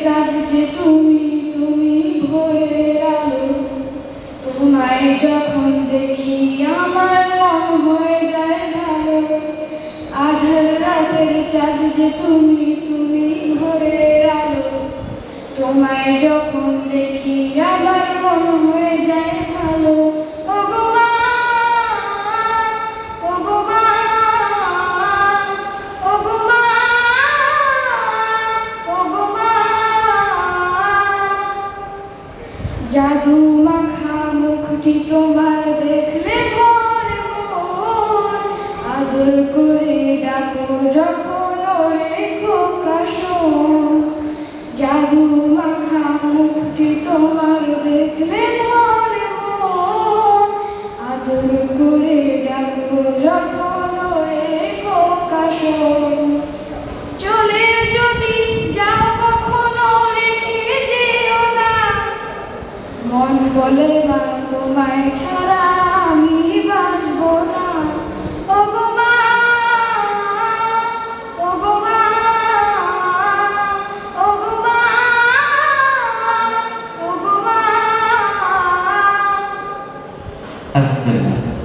চাঁদ যে তুমি, তুমি ভোরের আলো। তোমায় যখন দেখি আমার মন হয়ে যায় ভালো। আধার রাতের চাঁদ যে তুমি, তুমি ভোরের আলো। তোমায় যখন দেখি আমার মন হয়ে যায় ভালো। ওগো মা, ওগো মা, ওগো মা, ওগো মা। জাদু মাখা মুখটি তোমার দেখলে ভরে মন। আদর করে ডাকো যখন ওরে খোকা শোন। জাদু মাখা মুখটি তোমার দেখলে ভরে মন। আদর করে ডাকো যখন ওরে খোকা শোন। চলে যদি যাও কখনো রেখে যেও না। মন বলে মা তোমায় ছাড়া আমি বাঁচব না। ওগো মা, ওগো মা, ওগো মা, ওগো মা। আলহামদুলিল্লাহ।